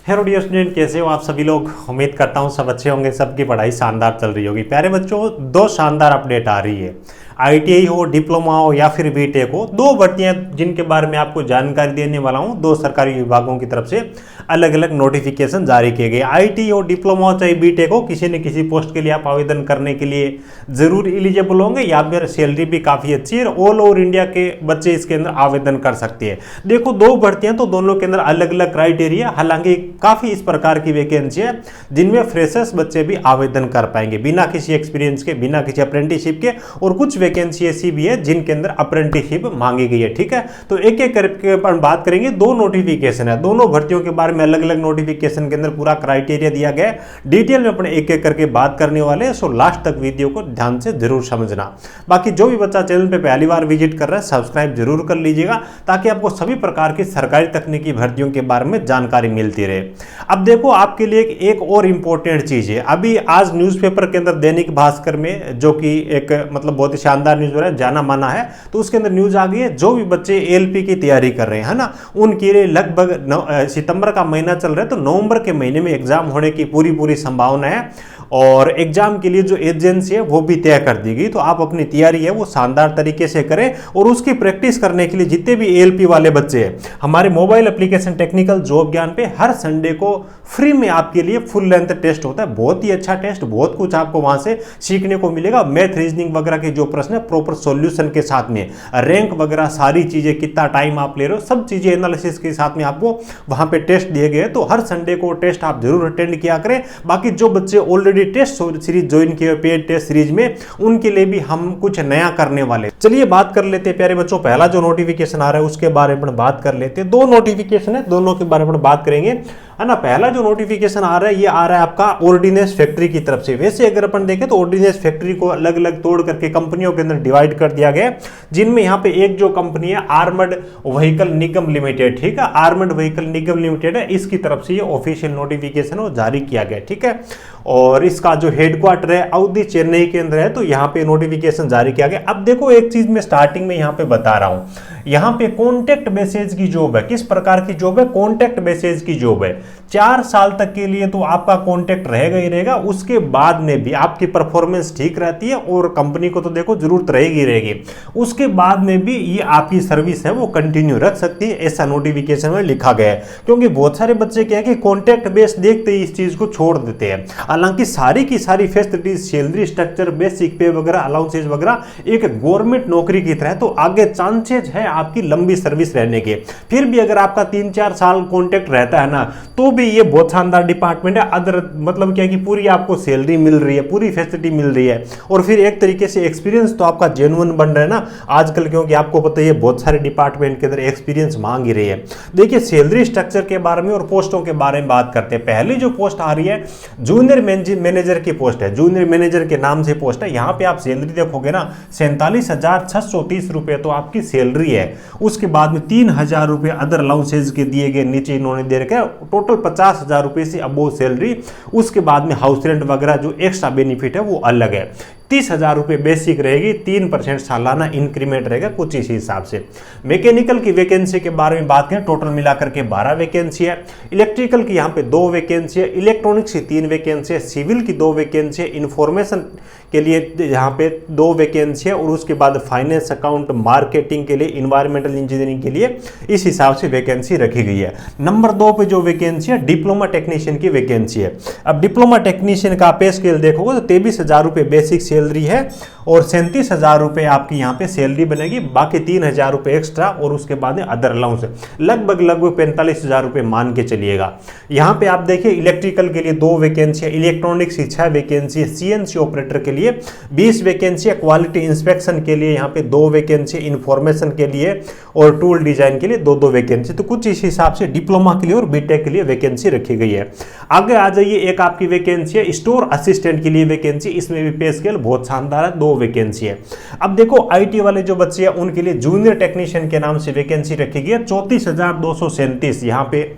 Hello dear student, कैसे हो आप सभी लोग। उम्मीद करता हूँ सब अच्छे होंगे, सबकी पढ़ाई शानदार चल रही होगी। प्यारे बच्चों, दो शानदार अपडेट आ रही है। आईटीआई हो, डिप्लोमा हो या फिर बीटेक हो, दो भर्तियां जिनके बारे में आपको जानकारी देने वाला हूं। दो सरकारी विभागों की तरफ से अलग अलग नोटिफिकेशन जारी किए गए। आईटीआई हो, डिप्लोमा हो चाहे बीटेक हो, किसी न किसी पोस्ट के लिए आप आवेदन करने के लिए जरूर एलिजिबल होंगे। या फिर सैलरी भी काफ़ी अच्छी है। ऑल ओवर इंडिया के बच्चे इसके अंदर आवेदन कर सकते हैं। देखो, दो भर्तियां तो दोनों के अंदर अलग अलग क्राइटेरिया, हालांकि काफ़ी इस प्रकार की वैकेंसी है जिनमें फ्रेशर्स बच्चे भी आवेदन कर पाएंगे बिना किसी एक्सपीरियंस के, बिना किसी अप्रेंटिसशिप के। और कुछ वैकेंसी ऐसी भी है जिनके अंदर अप्रेंटिसशिप मांगी गई है। ठीक है, तो एक एक करके अपन बात करेंगे। दो नोटिफिकेशन है, दोनों भर्तियों के बारे में अलग अलग नोटिफिकेशन के अंदर पूरा क्राइटेरिया दिया गया है। डिटेल में अपने एक एक करके बात करने वाले हैं, सो लास्ट तक वीडियो को ध्यान से जरूर समझना। बाकी जो भी बच्चा चैनल पे पहली बार विजिट कर रहा है, सब्सक्राइब जरूर कर लीजिएगा ताकि आपको सभी प्रकार की सरकारी तकनीकी भर्तियों के बारे में जानकारी मिलती रहे। अब देखो, आपके लिए एक और इंपॉर्टेंट चीज है। अभी आज न्यूज़पेपर के अंदर दैनिक भास्कर में, जो कि एक मतलब बहुत ही शानदार न्यूज है, जाना माना है, तो उसके अंदर न्यूज आ गई है। जो भी बच्चे एलपी की तैयारी कर रहे हैं, है ना, उनके लिए लगभग सितंबर का महीना चल रहा है, तो नवंबर के महीने में एग्जाम होने की पूरी संभावना है। और एग्जाम के लिए जो एजेंसी है वो भी तय कर दी गई। तो आप अपनी तैयारी है वो शानदार तरीके से करें। और उसकी प्रैक्टिस करने के लिए जितने भी एलपी वाले बच्चे हैं, हमारे मोबाइल एप्लीकेशन टेक्निकल जॉब ज्ञान पे हर संडे को फ्री में आपके लिए फुल लेंथ टेस्ट होता है। बहुत ही अच्छा टेस्ट, बहुत कुछ आपको वहां से सीखने को मिलेगा। मैथ, रीजनिंग वगैरह के जो प्रश्न है प्रॉपर सॉल्यूशन के साथ में, रैंक वगैरह सारी चीजें, कितना टाइम आप ले रहे हो, सब चीजें एनालिसिस के साथ में आपको वहां पे टेस्ट दिए गए। तो हर संडे को टेस्ट आप जरूर अटेंड किया करें। बाकी जो बच्चे ऑलरेडी टेस्ट सीरीज ज्वाइन किए पेड टेस्ट सीरीज में, उनके लिए भी हम कुछ नया करने वाले। चलिए बात कर लेते हैं प्यारे बच्चों। पहला जो नोटिफिकेशन आ रहा है उसके बारे में बात कर लेते हैं। दो नोटिफिकेशन है, दोनों के बारे में बात करेंगे, है ना। पहला जो नोटिफिकेशन आ रहा है, ये आ रहा है आपका ऑर्डिनेंस फैक्ट्री की तरफ से। वैसे अगर अपन देखें तो ऑर्डिनेंस फैक्ट्री को अलग अलग तोड़ करके कंपनियों के अंदर डिवाइड कर दिया गया, जिनमें यहाँ पे एक जो कंपनी है आर्मड व्हीकल निगम लिमिटेड, ठीक है, आर्मड व्हीकल निगम लिमिटेड है, इसकी तरफ से ये ऑफिशियल नोटिफिकेशन वो जारी किया गया। ठीक है, और इसका जो हेडक्वार्टर है अवधि चेन्नई के अंदर है, तो यहाँ पे नोटिफिकेशन जारी किया गया। अब देखो, एक चीज मैं स्टार्टिंग में यहाँ पे बता रहा हूँ, यहाँ पे कॉन्ट्रैक्ट बेसिस की जॉब है। किस प्रकार की जॉब है? कॉन्ट्रैक्ट बेसिस की जॉब है। 4 साल तक के लिए तो आपका कॉन्ट्रैक्ट रहेगा ही रहेगा। उसके बाद में भी आपकी परफॉर्मेंस ठीक रहती है और कंपनी को तो देखो जरूरत रहेगी। उसके बाद में भी ये आपकी सर्विस है वो कंटिन्यू रख सकती है, ऐसा नोटिफिकेशन में लिखा गया है। क्योंकि बहुत सारे बच्चे क्या है कि कॉन्ट्रैक्ट बेस देखते ही इस चीज को छोड़ देते हैं। हालांकि सारी की सारी फैसिलिटीज, सैलरी स्ट्रक्चर, बेसिक पे वगैरह, अलाउंसेस वगैरह एक गवर्नमेंट नौकरी की तरह, तो आगे चांसेज है आपकी लंबी सर्विस रहने के। फिर भी अगर आपका 3-4 साल कॉन्ट्रैक्ट रहता है ना, तो भी ये बहुत शानदार डिपार्टमेंट है। अदर मतलब क्या कि पूरी आपको सैलरी मिल रही है, पूरी फैसिलिटी मिल रही है, और फिर एक तरीके से एक्सपीरियंस तो आपका जेन्युइन बन रहा है ना आजकल, क्योंकि आपको पता है बहुत सारे डिपार्टमेंट के अंदर एक्सपीरियंस मांग ही रही है। देखिए, सैलरी स्ट्रक्चर के बारे में और पोस्टों के बारे में बात करते हैं। पहली जो पोस्ट आ रही है जूनियर मैनेजर की पोस्ट है। जूनियर मैनेजर के नाम से पोस्ट है। यहाँ पे आप सैलरी देखोगे ना, 47,630 रुपए तो आपकी सैलरी है। उसके बाद में 3,000 रुपए अदर अलाउंसेज के दिए गए, नीचे इन्होंने दे रखे, टोटल 50,000 रुपए से अबोव सैलरी। उसके बाद में हाउस रेंट वगैरह जो एक्स्ट्रा बेनिफिट है वो अलग है। 30,000 रुपए बेसिक रहेगी, 3% सालाना इंक्रीमेंट रहेगा कुछ इसी हिसाब से। मैकेनिकल की वैकेंसी के बारे में बात करें, टोटल मिलाकर के 12 वैकेंसी है। इलेक्ट्रिकल की यहाँ पे 2 वैकेंसी है, इलेक्ट्रॉनिक्स की 3 वैकेंसी है, सिविल की 2 वैकेंसी है, इंफॉर्मेशन के लिए यहाँ पे 2 वैकेंसी है, और उसके बाद फाइनेंस, अकाउंट, मार्केटिंग के लिए, इन्वायरमेंटल इंजीनियरिंग के लिए इस हिसाब से वैकेंसी रखी गई है। नंबर 2 पे जो वैकेंसी है डिप्लोमा टेक्नीशियन की वैकेंसी है। अब डिप्लोमा टेक्नीशियन का पे स्केल देखोगे तो 23,000 रुपए बेसिक सैलरी है, और 37,000 रुपए आपकी यहाँ पे सैलरी बनेगी। बाकी 3,000 रुपए एक्स्ट्रा, और उसके बाद में अदर अलाउंस लगभग 45,000 रुपए मान के चलिएगा। यहाँ पे आप देखिए, इलेक्ट्रिकल के लिए 2 वैकेंसी है, इलेक्ट्रॉनिक्स की 6 वैकेंसी है, सीएनसी ऑपरेटर के लिए 20 वैकेंसी है, क्वालिटी इंस्पेक्शन के लिए यहाँ पे 2 वैकेंसी, इंफॉर्मेशन के लिए और टूल डिजाइन के लिए 2-2 वैकेंसी। तो कुछ इस हिसाब से डिप्लोमा के लिए और बीटेक के लिए वैकेंसी रखी गई है। आगे आ जाइए, एक आपकी वैकेंसी है स्टोर असिस्टेंट के लिए वैकेंसी। इसमें भी पे स्केल बहुत शानदार है, 2 वैकेंसी है। अब देखो, आईटी वाले जो बच्चे हैं उनके लिए जूनियर टेक्नीशियन के नाम से वैकेंसी रखी गई है। 34,237 यहाँ पे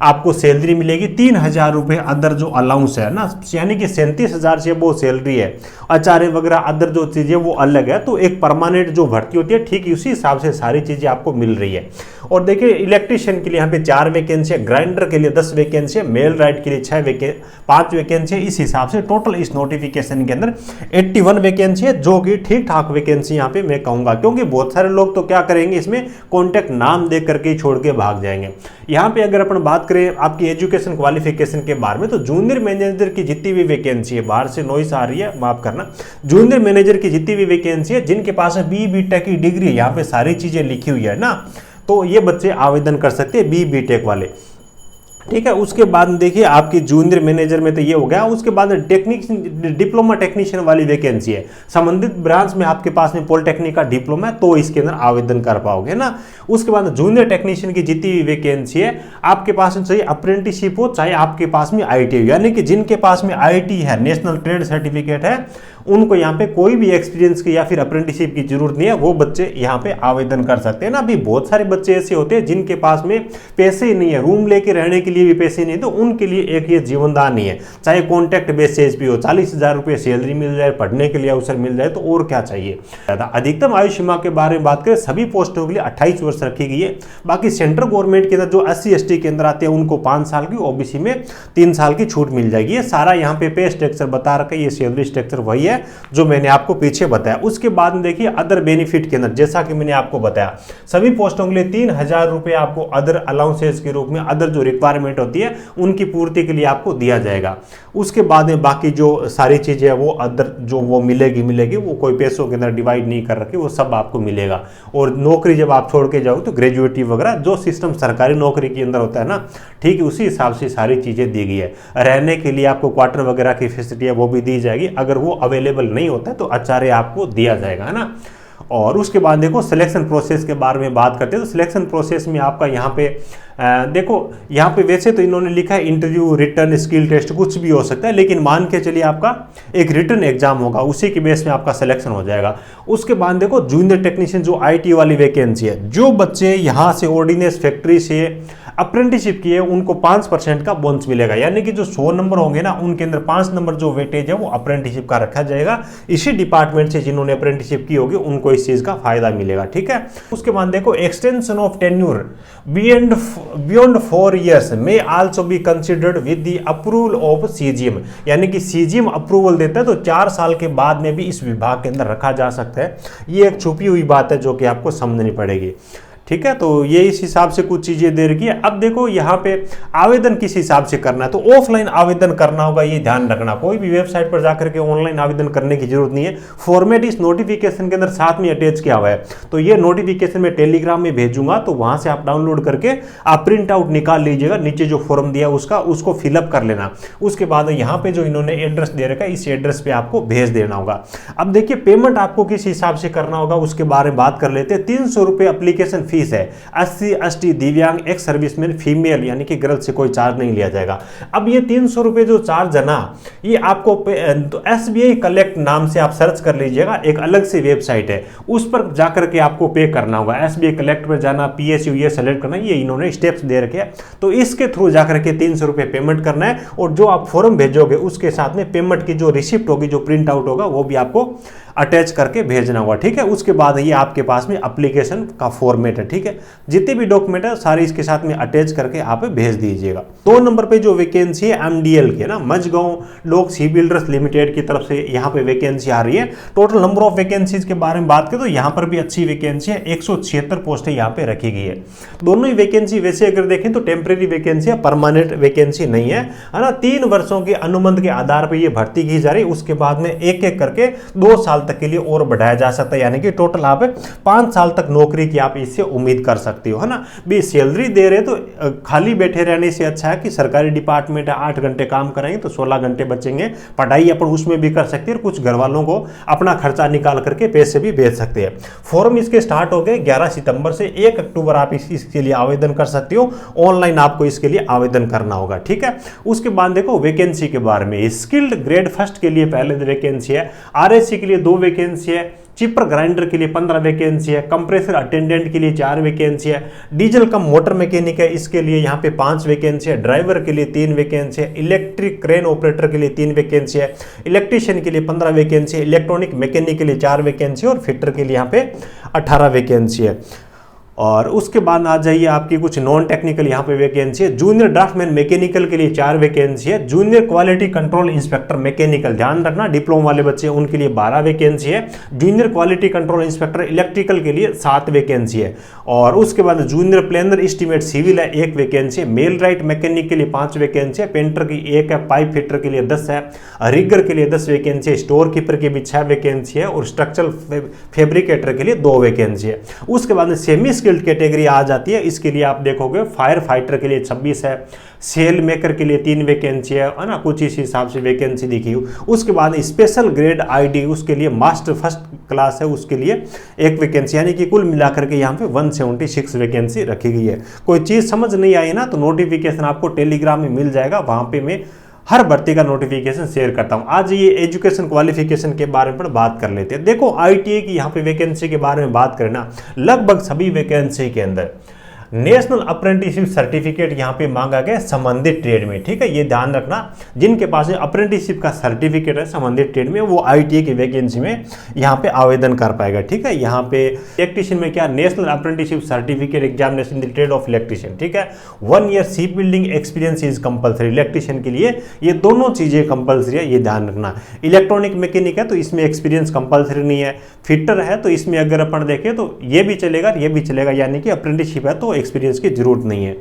आपको सैलरी मिलेगी। 3,000 रुपए अदर जो अलाउंस है ना, यानी कि 37,000 से वो सैलरी है, आचार्य वगैरह अदर जो चीजें वो अलग है। तो एक परमानेंट जो भर्ती होती है ठीक उसी हिसाब से सारी चीजें आपको मिल रही है। और देखिए इलेक्ट्रीशियन के लिए यहाँ पे 4 वैकेंसी है, ग्राइंडर के लिए 10 वैकेंसी है, मेल राइट के लिए 5 वैकेंसी है। इस हिसाब से टोटल इस नोटिफिकेशन के अंदर 81 वैकेंसी है, जो कि ठीक ठाक वैकेंसी यहाँ पे मैं कहूँगा, क्योंकि बहुत सारे लोग तो क्या करेंगे इसमें कॉन्टैक्ट नाम दे करके ही छोड़ के भाग जाएंगे। यहाँ पे अगर अपन बात करें आपकी एजुकेशन क्वालिफिकेशन के बारे में, तो जूनियर मैनेजर की जितनी भी वैकेंसी है, बाहर से नॉइस आ रही है माफ करना, जूनियर मैनेजर की जितनी भी वैकेंसी है, जिनके पास BTech की डिग्री है, यहाँ पे सारी चीजें लिखी हुई है ना, तो ये बच्चे आवेदन कर सकते हैं BTech वाले, ठीक है। उसके बाद देखिए आपकी जूनियर मैनेजर में तो ये हो गया। उसके बाद डिप्लोमा टेक्नीशियन वाली वैकेंसी है, संबंधित ब्रांच में आपके पास में पॉलिटेक्निक का डिप्लोमा है तो इसके अंदर आवेदन कर पाओगे ना। उसके बाद जूनियर टेक्नीशियन की जितनी भी वैकेंसी है, आपके पास में चाहे अप्रेंटिसशिप हो चाहे आपके पास में ITI हो, यानी कि जिनके पास में ITI है, नेशनल ट्रेड सर्टिफिकेट है, उनको यहाँ पे कोई भी एक्सपीरियंस की या फिर अप्रेंटिसशिप की जरूरत नहीं है, वो बच्चे यहाँ पे आवेदन कर सकते हैं ना। अभी बहुत सारे बच्चे ऐसे होते हैं जिनके पास में पैसे ही नहीं है, रूम लेके रहने के लिए भी पैसे नहीं, तो उनके लिए एक ये जीवनदान ही है, चाहे कॉन्ट्रैक्ट बेसिस पे हो, 40,000 रुपये सैलरी मिल जाए, पढ़ने के लिए अवसर मिल जाए, तो और क्या चाहिए। अधिकतम आयु सीमा के बारे में बात करें, सभी पोस्टों के लिए 28 वर्ष रखी गई है। बाकी सेंट्रल गवर्नमेंट के अंदर जो SC ST के अंदर आते हैं उनको 5 साल की, OBC में 3 साल की छूट मिल जाएगी। ये सारा यहाँ पे स्ट्रक्चर बता रखा है, ये सैलरी स्ट्रक्चर वही है जो मैंने आपको पीछे बताया। उसके बाद में देखिए अदर बेनिफिट के अंदर, जैसा कि मैंने आपको बताया, सभी पोस्टों के लिए 3,000 रुपये आपको अदर अलाउंसेस के रूप में, अदर जो रिक्वायरमेंट होती है उनकी पूर्ति के लिए आपको दिया जाएगा। उसके बाद में बाकी जो सारी चीजें है वो अदर जो वो मिलेगी, वो कोई पैसों के अंदर डिवाइड नहीं कर रखी, वो सब आपको मिलेगा। और नौकरी जब आप छोड़ के जाओ तो ग्रेजुएटी वगैरह जो सिस्टम सरकारी नौकरी के अंदर होता है ना, ठीक है, उसी हिसाब से सारी चीजें दी गई है। रहने के लिए आपको क्वार्टर वगैरह की फैसिलिटी है वो भी दी जाएगी, अगर वो अवेलेबल नहीं होता है तो आचार्य आपको दिया जाएगा, है ना। और उसके बाद देखो सिलेक्शन प्रोसेस के बारे में बात करते हैं, तो सिलेक्शन प्रोसेस में आपका यहाँ पे देखो यहाँ पे वैसे तो इन्होंने लिखा है इंटरव्यू, रिटर्न, स्किल टेस्ट, कुछ भी हो सकता है, लेकिन मान के चलिए आपका एक रिटर्न एग्जाम होगा, उसी के बेस में आपका सिलेक्शन हो जाएगा। उसके बाद देखो जूनियर टेक्नीशियन जो ITI वाली वैकेंसी है, जो बच्चे यहाँ से ऑर्डिनेंस फैक्ट्री से अप्रेंटिसशिप किए उनको 5% का बोनस मिलेगा, यानी कि जो 100 नंबर होंगे ना उनके अंदर 5 नंबर जो वेटेज है वो अप्रेंटिसशिप का रखा जाएगा। इसी डिपार्टमेंट से जिन्होंने अप्रेंटिसशिप की होगी उनको इस चीज का फायदा मिलेगा, ठीक है। उसके बाद देखो extension of tenure beyond 4 years may also be considered with the approval of CGM, यानी कि CGM अप्रूवल देता है तो 4 साल के बाद में भी इस विभाग के अंदर रखा जा सकता है। ये एक छुपी हुई बात है जो कि आपको समझनी पड़ेगी, ठीक है। तो ये इस हिसाब से कुछ चीजें दे रखी है। अब देखो यहाँ पे आवेदन किस हिसाब से करना है, तो ऑफलाइन आवेदन करना होगा, ये ध्यान रखना। कोई भी वेबसाइट पर जाकर के ऑनलाइन आवेदन करने की जरूरत नहीं है। फॉर्मेट इस नोटिफिकेशन के अंदर साथ में अटैच किया हुआ है, तो ये नोटिफिकेशन में टेलीग्राम में भेजूंगा, तो वहां से आप डाउनलोड करके आप प्रिंट आउट निकाल लीजिएगा, नीचे जो फॉर्म दिया उसको फिलअप कर लेना। उसके बाद यहाँ पे जो इन्होंने एड्रेस दे रखा है इस एड्रेस पे आपको भेज देना होगा। अब देखिए पेमेंट आपको किस हिसाब से करना होगा उसके बारे में बात कर लेते हैं। 300 रुपये एप्लीकेशन फीस है। SC ST दिव्यांग, एक्स सर्विसमैन, फीमेल यानी कि गर्ल से कोई चार्ज नहीं लिया जाएगा। अब ये 300 रुपये जो चार्ज है ना, ये आपको तो SBI कलेक्ट नाम से आप सर्च कर लीजिएगा, एक अलग से वेबसाइट है, उस पर जाकर के आपको पे करना होगा। SBI कलेक्ट पर जाना, PSU ये सेलेक्ट करना, ये इन्होंने स्टेप्स दे रखे हैं, तो इसके थ्रू जाकर के 300 रुपये पेमेंट करना है। और जो आप फॉर्म भेजोगे उसके साथ में पेमेंट की जो रिसिप्ट होगी, जो प्रिंट आउट होगा, वो भी आपको अटैच करके भेजना होगा, ठीक है। उसके बाद ये आपके पास में एप्लीकेशन का फॉर्मेट है, ठीक है। जितने भी डॉक्यूमेंट है सारे इसके साथ में अटैच करके आप भेज दीजिएगा। 2 नंबर पे जो वैकेंसी है MDL की ना, मझगांव लोक सी बिल्डर्स लिमिटेड की तरफ से यहाँ पे वैकेंसी आ रही है। टोटल नंबर ऑफ वैकेंसीज के बारे में बात करें तो यहाँ पर भी अच्छी वैकेंसी है, 176 पोस्टें यहाँ पे रखी गई है। दोनों ही वैकेंसी वैसे अगर देखें तो टेम्परेरी वैकेंसी है, परमानेंट वैकेंसी नहीं है ना। 3 वर्षों के अनुबंध के आधार पर यह भर्ती की जा रही है। उसके बाद में एक एक करके 2 साल तक के लिए और बढ़ाया जा सकता है, यानी कि टोटल आप 5 साल तक नौकरी की आप इससे उम्मीद कर सकते हो, है ना। भी सैलरी दे रहे तो खाली बैठे रहने से अच्छा है कि सरकारी डिपार्टमेंट है, 8 घंटे काम करेंगे तो 16 घंटे बचेंगे, पढ़ाई अपन उसमें भी कर सकते हैं और कुछ घर वालों को अपना खर्चा निकाल करके पैसे भी भेज सकते हैं। फॉर्म इसके स्टार्ट हो गए 11 सितंबर से 1 अक्टूबर आप इसके लिए आवेदन कर सकते हो। ऑनलाइन आपको इसके लिए आवेदन करना होगा, ठीक है। उसके बाद देखो वैकेंसी के बारे में, स्किल्ड ग्रेड फर्स्ट के लिए पहले वैकेंसी है, RSC के लिए 2 वैकेंसी है, चिपर ग्राइंडर के लिए 15 वैकेंसी है, कंप्रेसर अटेंडेंट के लिए 4 वैकेंसी है, डीजल कम मोटर मैकेनिक है, इसके लिए यहाँ पे 5 वैकेंसी है, ड्राइवर के लिए 3 वैकेंसी है, इलेक्ट्रिक क्रेन ऑपरेटर के लिए 3 वैकेंसी है, इलेक्ट्रीशियन के लिए 15 वैकेंसी है, इलेक्ट्रॉनिक मैकेनिक के लिए 4 वैकेंसी और फिटर के लिए यहाँ पे 18 वैकेंसी है। और उसके बाद आ जाइए आपकी कुछ नॉन टेक्निकल यहाँ पे वैकेंसी है। जूनियर ड्राफ्टमैन मैकेनिकल के लिए 4 वैकेंसी है। Junior quality control inspector mechanical, ध्यान रखना डिप्लोमा वाले बच्चे उनके लिए 12 वैकेंसी है। Junior quality control inspector electrical के लिए 7 वैकेंसी है। और उसके बाद जूनियर प्लानर एस्टीमेट सिविल है 1 वैकेंसी है। मेल राइट मैकेनिक के लिए 5 वैकेंसी है। पेंटर की 1 है। पाइप फिटर के लिए 10 है। रिगर के लिए 10 वैकेंसी है। स्टोर कीपर के भी 6 वैकेंसी है। और स्ट्रक्चरल फैब्रिकेटर के लिए 2 वैकेंसी है। उसके बाद सेमी स्किल्ड कैटेगरी आ जाती है। इसके लिए आप देखोगे फायर फाइटर के लिए 26 है। सेल मेकर के लिए 3 वैकेंसी है ना, कुछ इस हिसाब से वैकेंसी दिखी हो। उसके बाद स्पेशल ग्रेड आईडी उसके लिए मास्टर फर्स्ट क्लास है, उसके लिए 1 वैकेंसी, यानी कि कुल मिलाकर के यहाँ पे 176 वैकेंसी रखी गई है। कोई चीज़ समझ नहीं आई ना तो नोटिफिकेशन आपको टेलीग्राम में मिल जाएगा, वहाँ पे मैं हर भर्ती का नोटिफिकेशन शेयर करता हूं। आज ये एजुकेशन क्वालिफिकेशन के बारे में बात कर लेते हैं। देखो आईटीआई की यहाँ पे वैकेंसी के बारे में बात करें ना, लगभग सभी वैकेंसी के अंदर नेशनल अप्रेंटिसशिप सर्टिफिकेट यहाँ पे मांगा गया संबंधित ट्रेड में, ठीक है, ये ध्यान रखना। जिनके पास अप्रेंटिसशिप का सर्टिफिकेट है संबंधित ट्रेड में, वो आईटीआई की वैकेंसी में यहाँ पे आवेदन कर पाएगा, ठीक है। यहाँ पे इलेक्ट्रीशियन में क्या, national apprenticeship certificate examination the trade off electrician, ठीक है। 1 year ship building experience is compulsory, electrician के लिए ये दोनों चीजें कंपल्सरी है, ये ध्यान रखना। इलेक्ट्रॉनिक मैकेनिक है तो इसमें एक्सपीरियंस कंपल्सरी नहीं है। फिटर है तो इसमें अगर अपन देखें तो ये भी चलेगा, ये भी चलेगा, यानी कि अप्रेंटिसशिप है तो एक्सपीरियंस की जरूरत नहीं है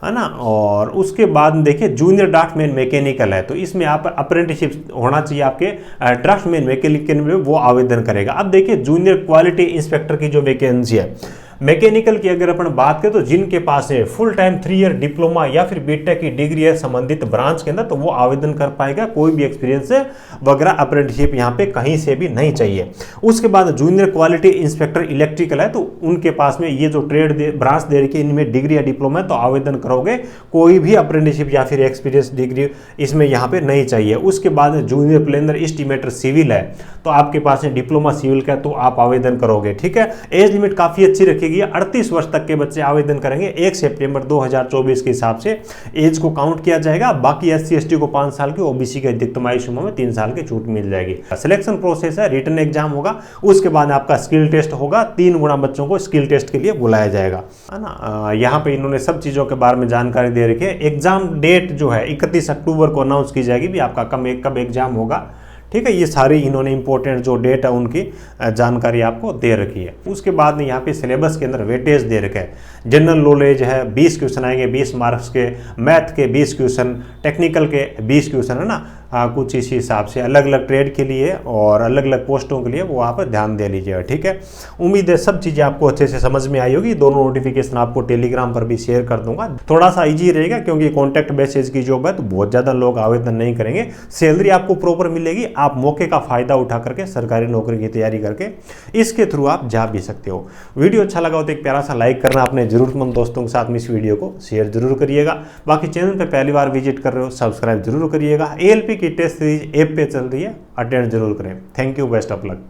ना। और उसके बाद देखिए जूनियर ड्राफ्टमैन मैकेनिकल है तो इसमें आप अप्रेंटिसशिप होना चाहिए आपके ड्राफ्टमैन मैकेनिकल में, वो आवेदन करेगा। अब देखिए जूनियर क्वालिटी इंस्पेक्टर की जो वैकेंसी है मैकेनिकल की अगर अपन बात करें तो जिनके पास है फुल टाइम 3 ईयर डिप्लोमा या फिर बीटेक की डिग्री है संबंधित ब्रांच के अंदर, तो वो आवेदन कर पाएगा। कोई भी एक्सपीरियंस वगैरह अप्रेंटिसशिप यहाँ पे कहीं से भी नहीं चाहिए। उसके बाद जूनियर क्वालिटी इंस्पेक्टर इलेक्ट्रिकल है तो उनके पास में ये जो ट्रेड ब्रांच दे रही है इनमें डिग्री या डिप्लोमा है तो आवेदन करोगे, कोई भी अप्रेंटिसशिप या फिर एक्सपीरियंस डिग्री इसमें यहाँ पे नहीं चाहिए। उसके बाद जूनियर प्लानर एस्टीमेटर सिविल है तो आपके पास डिप्लोमा सिविल का तो आप आवेदन करोगे, ठीक है। एज लिमिट काफी अच्छी रखी 38 वर्ष तक के बच्चे आवेदन करेंगे। 1 सितंबर 2024 के हिसाब से एज को काउंट किया जाएगा। बाकी SC ST को 5 साल की, OBC के अधिकतम आयु सीमा में 3 साल की छूट मिल जाएगी। सिलेक्शन प्रोसेस है, रिटन एग्जाम होगा, उसके बाद आपका स्किल टेस्ट होगा। 3 गुना बच्चों को स्किल टेस्ट के लिए बुलाया जाएगा, है ना। यहाँ पे इन्होंने सब चीजों के बारे में जानकारी दे रखी है। एग्जाम डेट जो है 31 अक्टूबर को अनाउंस की जाएगी भी आपका कब एग्जाम होगा, ठीक है। ये सारी इन्होंने इंपॉर्टेंट जो डेट है उनकी जानकारी आपको दे रखी है। उसके बाद में यहाँ पे सिलेबस के अंदर वेटेज दे रखे है। जनरल नॉलेज है 20 क्वेश्चन आएंगे 20 मार्क्स के, मैथ के 20 क्वेश्चन, टेक्निकल के 20 क्वेश्चन, है ना। कुछ इसी हिसाब से अलग अलग ट्रेड के लिए और अलग अलग पोस्टों के लिए वो आप ध्यान दे लीजिएगा, ठीक है। उम्मीद है सब चीज़ें आपको अच्छे से समझ में आई होगी। दोनों नोटिफिकेशन आपको टेलीग्राम पर भी शेयर कर दूंगा। थोड़ा सा इजी रहेगा क्योंकि कॉन्टैक्ट बेसिस की जॉब है तो बहुत ज़्यादा लोग आवेदन नहीं करेंगे। सैलरी आपको प्रॉपर मिलेगी, आप मौके का फ़ायदा उठा करके सरकारी नौकरी की तैयारी करके इसके थ्रू आप जा भी सकते हो। वीडियो अच्छा लगा हो तो एक प्यारा सा लाइक करना, अपने जरूरतमंद दोस्तों के साथ में इस वीडियो को शेयर जरूर करिएगा। बाकी चैनल पर पहली बार विजिट कर रहे हो सब्सक्राइब जरूर करिएगा। ALP की टेस्ट सीरीज ऐप पे चल रही है, अटेंड जरूर करें। Thank you, best of luck.